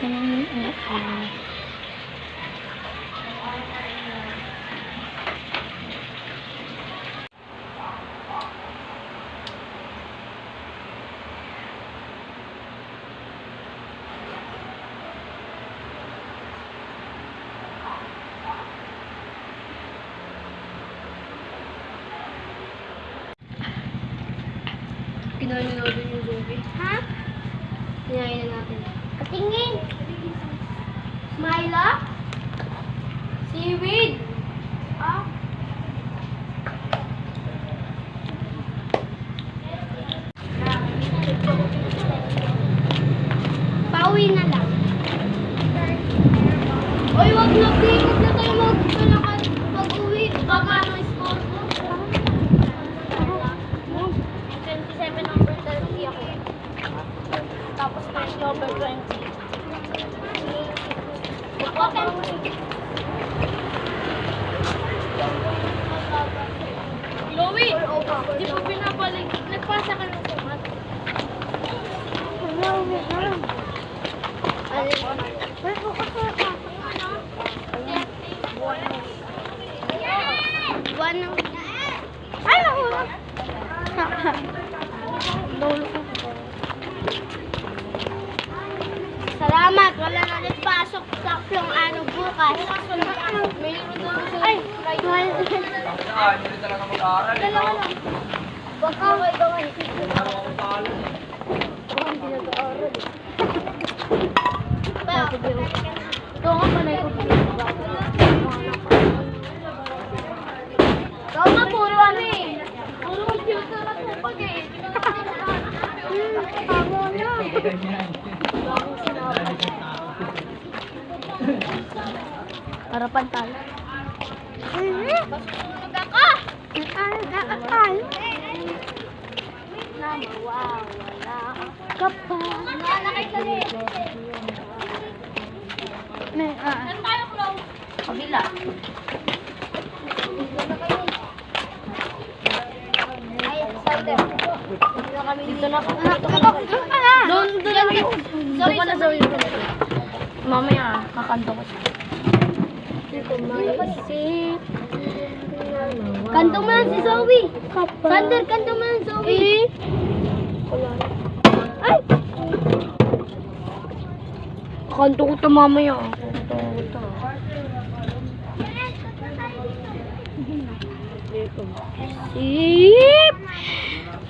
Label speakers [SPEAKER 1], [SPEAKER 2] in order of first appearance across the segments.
[SPEAKER 1] Kinain na natin yung zombie.
[SPEAKER 2] Ha?
[SPEAKER 1] Kinain na natin.
[SPEAKER 2] Patingin. Smila?
[SPEAKER 1] Seaweed!
[SPEAKER 2] Ah. Pauwi na lang.
[SPEAKER 1] Oy, wag na, Ping! Huwag na tayo mag-uwi. Baka ano yung score mo?
[SPEAKER 2] 27 number 30 ako. Tapos 20 over 20.
[SPEAKER 1] Chloe! Di mo pinabalik. Nagpasa ka ng sumat.
[SPEAKER 2] Buwan ng... Ay, nahulog! Salamat! Wala na ulit pasok sa yung araw bukas. Ay!
[SPEAKER 3] Hindi talaga mag-aaral.
[SPEAKER 2] Dalawa lang. Baka may gawin.
[SPEAKER 1] Ito nga panay ko.
[SPEAKER 2] Ikaw nga puro ano eh.
[SPEAKER 1] Puro computer at tupag eh.
[SPEAKER 2] Tama na.
[SPEAKER 1] Harapan tayo.
[SPEAKER 2] Basunog ako! Nakakakal. Na mawawala ka pa. Nakakasali.
[SPEAKER 1] Saan tayo, Chloe? Kabila.
[SPEAKER 2] Ay, excited.
[SPEAKER 1] Dito na ako.
[SPEAKER 2] Doon ka na.
[SPEAKER 1] Doon na yun. Doon ka na sa yun. Mamaya, kakanto ko siya.
[SPEAKER 2] Kanto mo na si Zoe. Sander, kanto mo na si Zoe. Ay!
[SPEAKER 1] Kakanto ko ito mamaya. Sip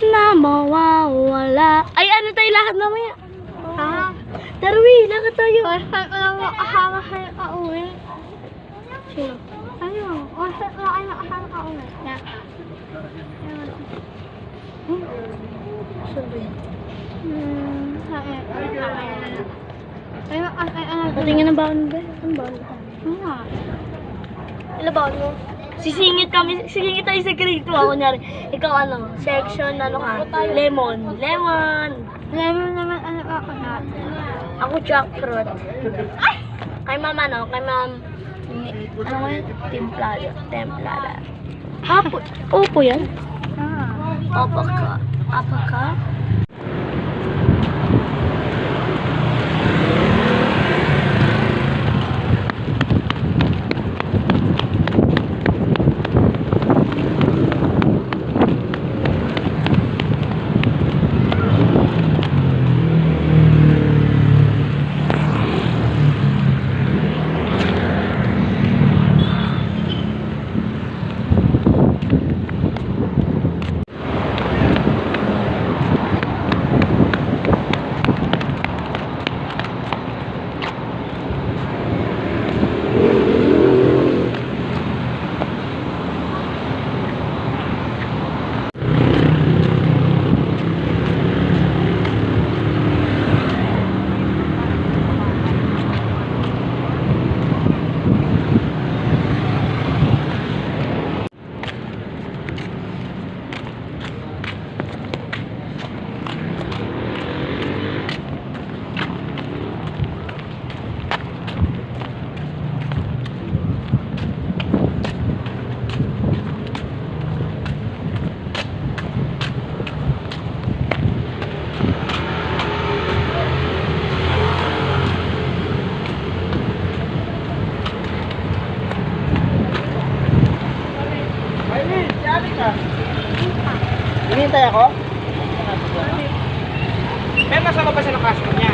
[SPEAKER 1] na mawawala. Ay, ano tayo lakad mamaya?
[SPEAKER 2] Ha?
[SPEAKER 1] Darwi, lakad tayo.
[SPEAKER 2] First time ko lang makahanga kayo ka-uwi.
[SPEAKER 1] Sino?
[SPEAKER 2] Ano? First time ko lang kayo makahanga ka-uwi.
[SPEAKER 1] Patingin ng baon ba? Ang baon ba? Ilan baon mo? Sisingit kami, sisingit tayo sa grade 2. Kunyari, ikaw ano, section, ano ka? Lemon. Lemon.
[SPEAKER 2] Lemon naman ano ako na.
[SPEAKER 1] Ako jackfruit. Ay! Kay mama, no? Kay ma'am, ano nga yun? Templada. Templada. Apo. Opo yan? Opo ka. Apa ka?
[SPEAKER 3] Hinihintay ako? May kasama ba siya ng classmate niya?